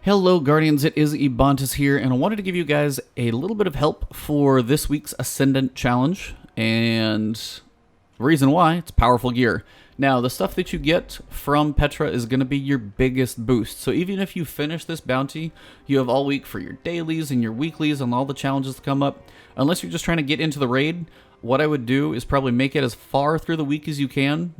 Hello Guardians, it is Ebontis here, and I wanted to give you guys a little bit of help for this week's Ascendant challenge, and the reason why, it's powerful gear. Now, the stuff that you get from Petra is going to be your biggest boost, so even if you finish this bounty, you have all week for your dailies and your weeklies and all the challenges to come up. Unless you're just trying to get into the raid, what I would do is probably make it as far through the week as you can,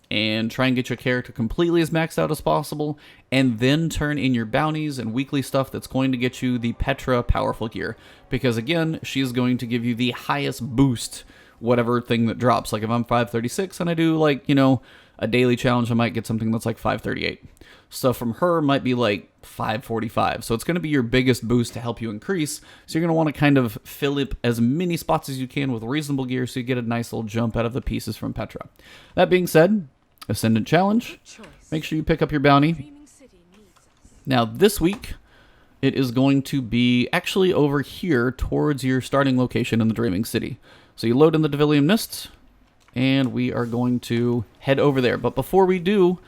and try and get your character completely as maxed out as possible, and then turn in your bounties and weekly stuff that's going to get you the Petra powerful gear. Because again, she is going to give you the highest boost, whatever thing that drops. Like if I'm 536 and I do like, a daily challenge, I might get something that's like 538. Stuff from her might be like 545. So it's going to be your biggest boost to help you increase. So you're going to want to kind of fill up as many spots as you can with reasonable gear so you get a nice little jump out of the pieces from Petra. That being said, Ascendant challenge. Make sure you pick up your bounty. Now this week, it is going to be actually over here towards your starting location in the Dreaming City. So you load in the Divilium Mists, and we are going to head over there. But before we do,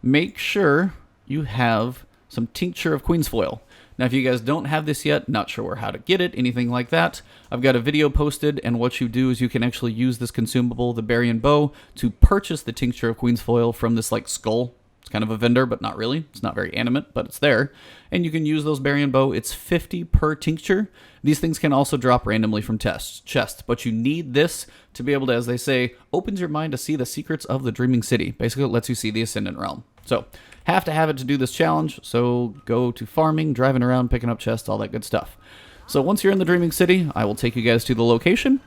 make sure you have some Tincture of Queen's Foil. Now, if you guys don't have this yet, not sure how to get it, anything like that, I've got a video posted, and what you do is you can actually use this consumable, the Barian Bow, to purchase the Tincture of Queen's Foil from this, like, skull. It's kind of a vendor, but not really. It's not very animate, but it's there. And you can use those Barian Bow. It's 50 per tincture. These things can also drop randomly from chests, but you need this to be able to, as they say, opens your mind to see the secrets of the Dreaming City. Basically, it lets you see the Ascendant Realm. So, have to have it to do this challenge, so go to farming, driving around, picking up chests, all that good stuff. So once you're in the Dreaming City, I will take you guys to the location,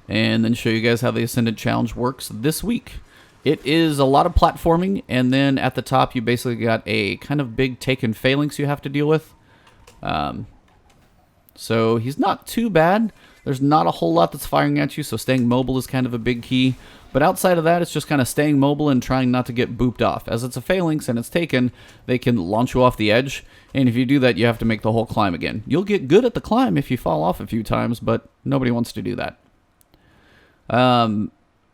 and then show you guys how the Ascendant challenge works this week. It is a lot of platforming, and then at the top you basically got a kind of big taken phalanx you have to deal with. So he's not too bad. There's not a whole lot that's firing at you, so staying mobile is kind of a big key. But outside of that, it's just kind of staying mobile and trying not to get booped off. As it's a phalanx and it's taken, they can launch you off the edge. And if you do that, you have to make the whole climb again. You'll get good at the climb if you fall off a few times, but nobody wants to do that.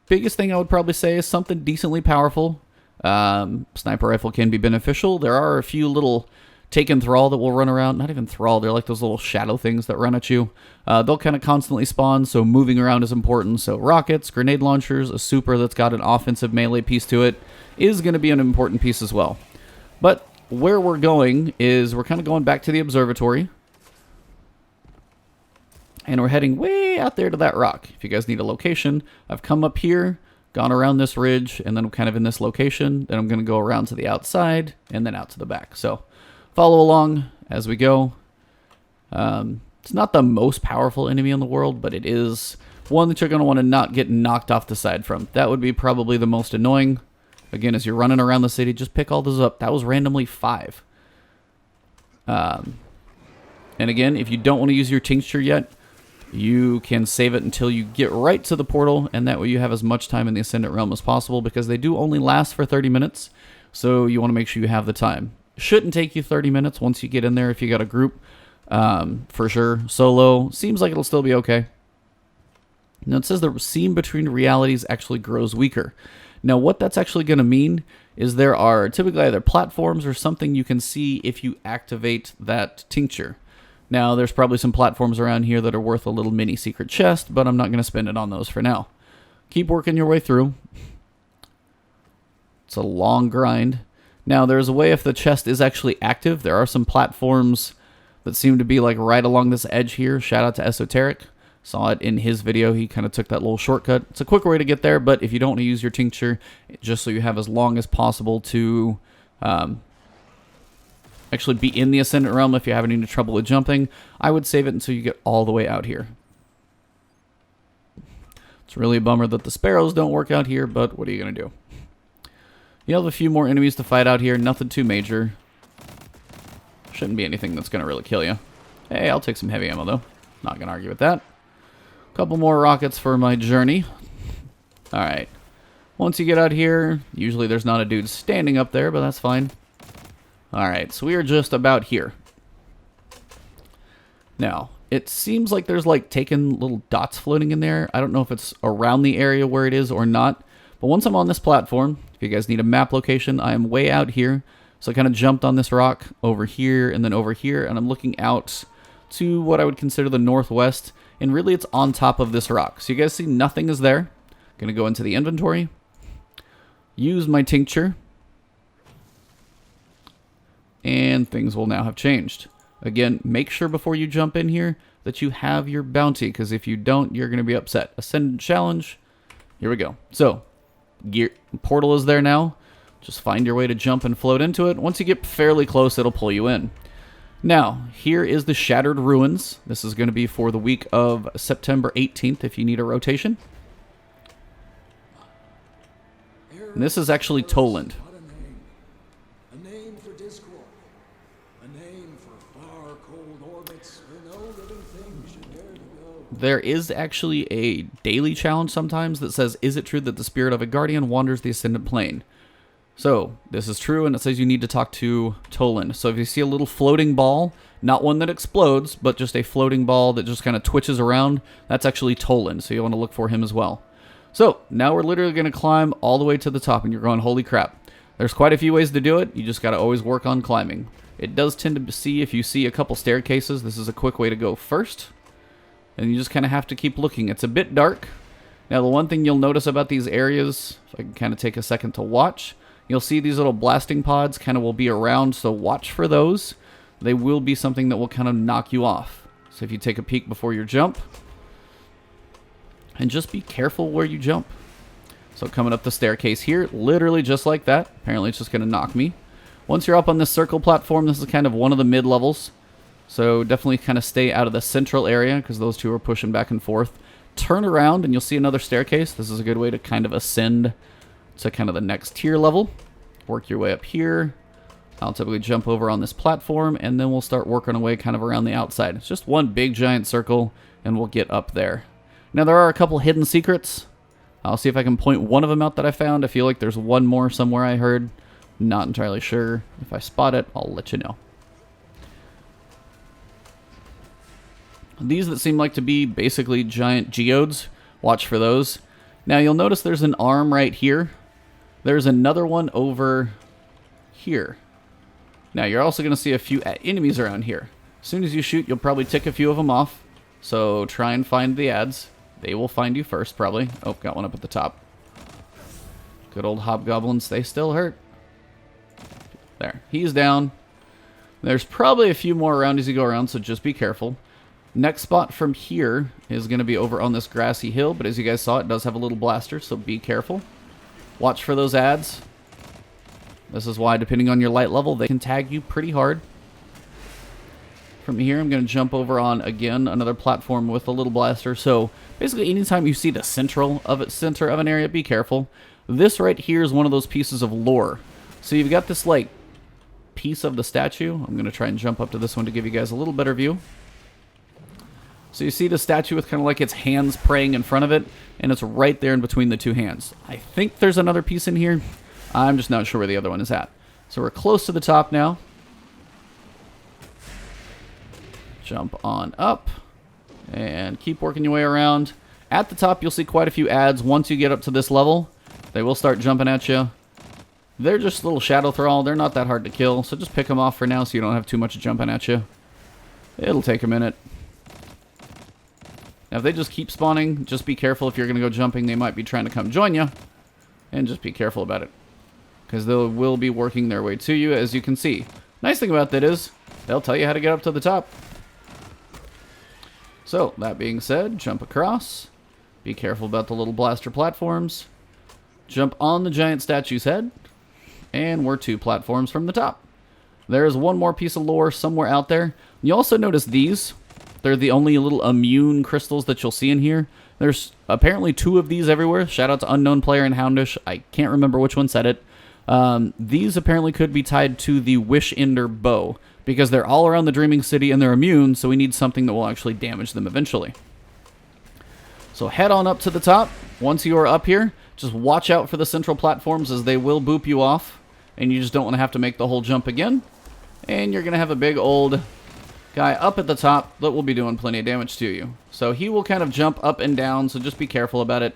Biggest thing I would probably say is something decently powerful. Sniper rifle can be beneficial. There are a few little taken thrall that will run around. Not even thrall, they're like those little shadow things that run at you. They'll kind of constantly spawn, so moving around is important. So rockets, grenade launchers, a super that's got an offensive melee piece to it is going to be an important piece as well. But where we're going is we're kind of going back to the observatory. And we're heading way out there to that rock. If you guys need a location, I've come up here, gone around this ridge, and then I'm kind of in this location. Then I'm going to go around to the outside and then out to the back. So follow along as we go. It's not the most powerful enemy in the world, but it is one that you're going to want to not get knocked off the side from. That would be probably the most annoying. Again, as you're running around the city, just pick all those up. That was randomly 5. And again, if you don't want to use your tincture yet, you can save it until you get right to the portal, and that way you have as much time in the Ascendant Realm as possible, because they do only last for 30 minutes, so you want to make sure you have the time. Shouldn't take you 30 minutes once you get in there if you got a group, for sure. Solo, seems like it'll still be okay. Now it says the seam between realities actually grows weaker. Now what that's actually going to mean is there are typically either platforms or something you can see if you activate that tincture. Now, there's probably some platforms around here that are worth a little mini secret chest, but I'm not going to spend it on those for now. Keep working your way through. It's a long grind. Now, there's a way if the chest is actually active. There are some platforms that seem to be like right along this edge here. Shout out to Esoteric. Saw it in his video. He kind of took that little shortcut. It's a quicker way to get there, but if you don't want to use your tincture, just so you have as long as possible to actually be in the Ascendant Realm if you're having any trouble with jumping, I would save it until you get all the way out here. It's really a bummer that the sparrows don't work out here, but what are you going to do? You have a few more enemies to fight out here, nothing too major. Shouldn't be anything that's going to really kill you. Hey, I'll take some heavy ammo though. Not going to argue with that. Couple more rockets for my journey. Alright. Once you get out here, usually there's not a dude standing up there, but that's fine. Alright, so we are just about here. Now, it seems like there's like taken little dots floating in there. I don't know if it's around the area where it is or not. But once I'm on this platform, if you guys need a map location, I am way out here. So I kind of jumped on this rock over here and then over here, and I'm looking out to what I would consider the northwest, and really it's on top of this rock. So you guys see nothing is there. Gonna go into the inventory, use my tincture, and things will now have changed. Again, make sure before you jump in here that you have your bounty, because if you don't, you're going to be upset. Ascendant challenge. Here we go. So, gear portal is there now. Just find your way to jump and float into it. Once you get fairly close, it'll pull you in. Now, here is the Shattered Ruins. This is going to be for the week of September 18th if you need a rotation. And this is actually Toland. There is actually a daily challenge sometimes that says, is it true that the spirit of a guardian wanders the Ascendant plane? So, this is true, and it says you need to talk to Toland. So if you see a little floating ball, not one that explodes, but just a floating ball that just kind of twitches around, that's actually Toland, so you want to look for him as well. So, now we're literally going to climb all the way to the top, and you're going, holy crap. There's quite a few ways to do it, you just got to always work on climbing. It does tend to see, if you see a couple staircases, this is a quick way to go first. And you just kind of have to keep looking. It's a bit dark. Now, the one thing you'll notice about these areas, if I can kind of take a second to watch, you'll see these little blasting pods kind of will be around, so watch for those. They will be something that will kind of knock you off. So if you take a peek before your jump, and just be careful where you jump. So coming up the staircase here, literally just like that. Apparently it's just going to knock me. Once you're up on this circle platform, this is kind of one of the mid-levels. So definitely kind of stay out of the central area because those two are pushing back and forth. Turn around and you'll see another staircase. This is a good way to kind of ascend to kind of the next tier level. Work your way up here. I'll typically jump over on this platform and then we'll start working our way kind of around the outside. It's just one big giant circle and we'll get up there. Now there are a couple hidden secrets. I'll see if I can point one of them out that I found. I feel like there's one more somewhere I heard. Not entirely sure. If I spot it, I'll let you know. These that seem like to be basically giant geodes, watch for those. Now you'll notice there's an arm right here. There's another one over here. Now you're also going to see a few enemies around here. As soon as you shoot, you'll probably tick a few of them off. So try and find the ads. They will find you first, probably. Oh, got one up at the top. Good old hobgoblins, they still hurt. There, he's down. There's probably a few more around as you go around, so just be careful. Next spot from here is going to be over on this grassy hill, but as you guys saw, it does have a little blaster, so be careful. Watch for those ads. This is why, depending on your light level, they can tag you pretty hard. From here, I'm going to jump over on, again, another platform with a little blaster. So, basically, anytime you see the center of an area, be careful. This right here is one of those pieces of lore. So, you've got this, like, piece of the statue. I'm going to try and jump up to this one to give you guys a little better view. So you see the statue with kind of like its hands praying in front of it, and it's right there in between the two hands. I think there's another piece in here. I'm just not sure where the other one is at. So we're close to the top now. Jump on up, and keep working your way around. At the top, you'll see quite a few ads. Once you get up to this level, they will start jumping at you. They're just little shadow thrall. They're not that hard to kill, so just pick them off for now so you don't have too much jumping at you. It'll take a minute. Now, if they just keep spawning, just be careful if you're going to go jumping. They might be trying to come join you, and just be careful about it, because they will be working their way to you, as you can see. Nice thing about that is, they'll tell you how to get up to the top. So, that being said, jump across. Be careful about the little blaster platforms. Jump on the giant statue's head, and we're 2 platforms from the top. There's one more piece of lore somewhere out there. You also notice these. They're the only little immune crystals that you'll see in here. There's apparently 2 of these everywhere. Shout out to Unknown Player and Houndish. I can't remember which one said it. These apparently could be tied to the Wish Ender bow, because they're all around the Dreaming City and they're immune, so we need something that will actually damage them eventually. So head on up to the top. Once you are up here, just watch out for the central platforms, as they will boop you off, and you just don't want to have to make the whole jump again. And you're going to have a big old guy up at the top that will be doing plenty of damage to you. So he will kind of jump up and down, so just be careful about it.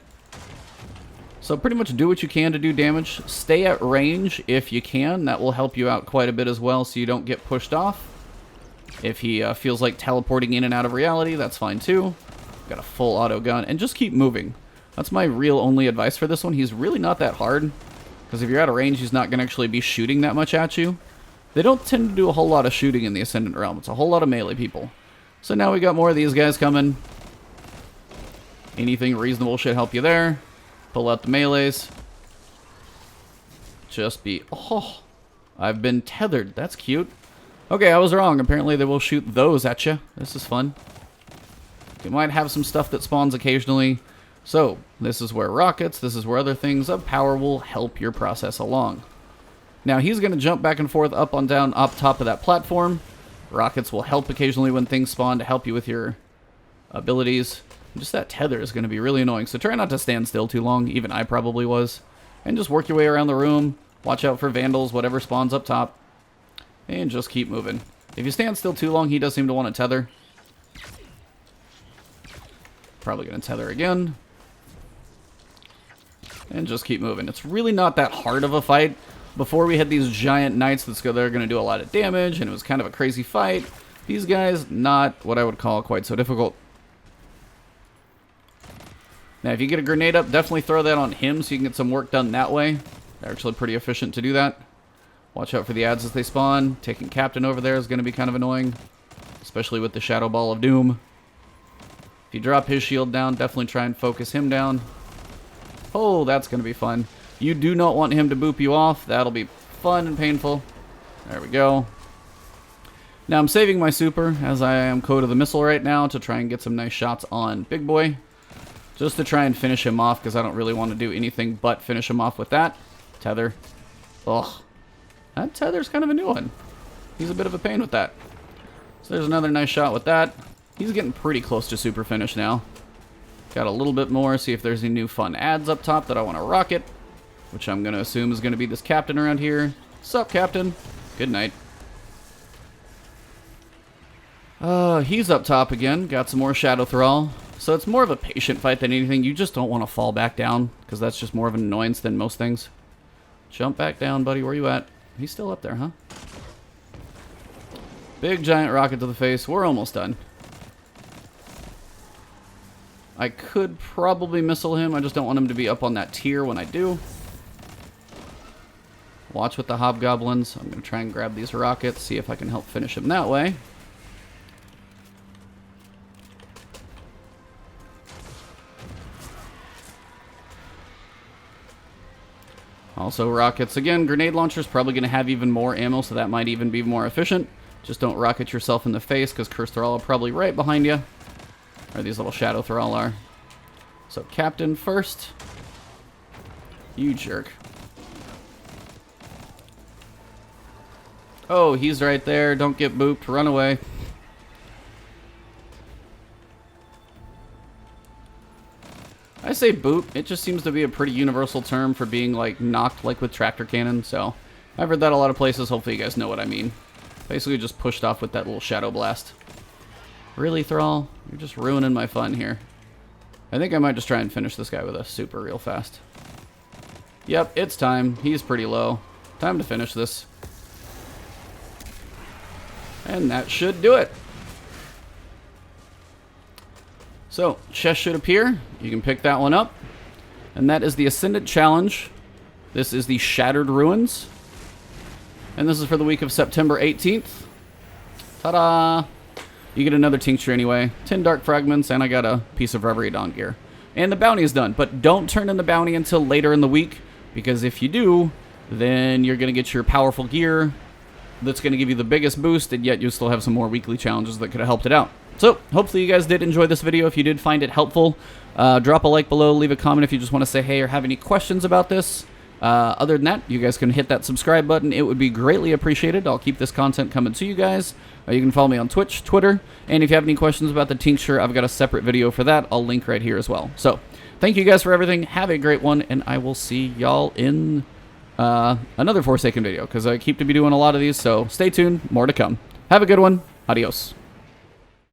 So So pretty much do what you can to do damage. Stay at range if you can. That will help you out quite a bit as well so you don't get pushed off. If he feels like teleporting in and out of reality, that's fine too. Got a full auto gun. And just keep moving. That's my real only advice for this one. He's really not that hard. Because if you're out of range, he's not going to actually be shooting that much at you. They don't tend to do a whole lot of shooting in the Ascendant realm. It's a whole lot of melee people. So now we got more of these guys coming. Anything reasonable should help you there. Pull out the melees. Just be... Oh, I've been tethered. That's cute. Okay, I was wrong. Apparently they will shoot those at you. This is fun. You might have some stuff that spawns occasionally. So, this is where rockets, this is where other things of power will help your process along. Now, he's going to jump back and forth, up and down, up top of that platform. Rockets will help occasionally when things spawn to help you with your abilities. Just that tether is going to be really annoying, so try not to stand still too long. Even I probably was. And just work your way around the room. Watch out for vandals, whatever spawns up top. And just keep moving. If you stand still too long, he does seem to want to tether. Probably going to tether again. And just keep moving. It's really not that hard of a fight. Before we had these giant knights that are going to do a lot of damage, and it was kind of a crazy fight. These guys, not what I would call quite so difficult. Now, if you get a grenade up, definitely throw that on him so you can get some work done that way. They're actually pretty efficient to do that. Watch out for the ads as they spawn. Taking Captain over there is going to be kind of annoying, especially with the Shadow Ball of Doom. If you drop his shield down, definitely try and focus him down. Oh, that's going to be fun. You do not want him to boop you off. That'll be fun and painful. There we go. Now I'm saving my super as I am Code of the Missile right now to try and get some nice shots on Big Boy. Just to try and finish him off because I don't really want to do anything but finish him off with that. Tether. Ugh. That tether's kind of a new one. He's a bit of a pain with that. So there's another nice shot with that. He's getting pretty close to super finish now. Got a little bit more, see if there's any new fun ads up top that I want to rocket. Which I'm going to assume is going to be this Captain around here. Sup, Captain? Good night. He's up top again. Got some more Shadow Thrall. So it's more of a patient fight than anything. You just don't want to fall back down, because that's just more of an annoyance than most things. Jump back down, buddy. Where you at? He's still up there, huh? Big giant rocket to the face. We're almost done. I could probably missile him. I just don't want him to be up on that tier when I do. Watch with the hobgoblins. I'm going to try and grab these rockets, see if I can help finish him that way. Also rockets. Again, grenade launcher's probably going to have even more ammo, so that might even be more efficient. Just don't rocket yourself in the face, because Curse Thrall are probably right behind you. Or these little Shadow Thrall are. So Captain first. You jerk. Oh, he's right there. Don't get booped. Run away. I say boop. It just seems to be a pretty universal term for being like knocked like with tractor cannon. So I've heard that a lot of places. Hopefully you guys know what I mean. Basically just pushed off with that little Shadow Blast. Really, Thrall? You're just ruining my fun here. I think I might just try and finish this guy with a super real fast. Yep, it's time. He's pretty low. Time to finish this. And that should do it. So, chest should appear. You can pick that one up. And that is the Ascendant Challenge. This is the Shattered Ruins. And this is for the week of September 18th. Ta-da! You get another tincture anyway. 10 dark fragments, and I got a piece of Reverie Dawn gear. And the bounty is done. But don't turn in the bounty until later in the week, because if you do, then you're going to get your powerful gear that's going to give you the biggest boost, and yet you'll still have some more weekly challenges that could have helped it out. So, hopefully you guys did enjoy this video. If you did find it helpful, drop a like below, leave a comment if you just want to say hey or have any questions about this. Other than that, you guys can hit that subscribe button. It would be greatly appreciated. I'll keep this content coming to you guys. You can follow me on Twitch, Twitter, and if you have any questions about the tincture, I've got a separate video for that. I'll link right here as well. So, thank you guys for everything. Have a great one, and I will see y'all in another Forsaken video, because I keep to be doing a lot of these, so stay tuned. More to come. Have a good one. Adios.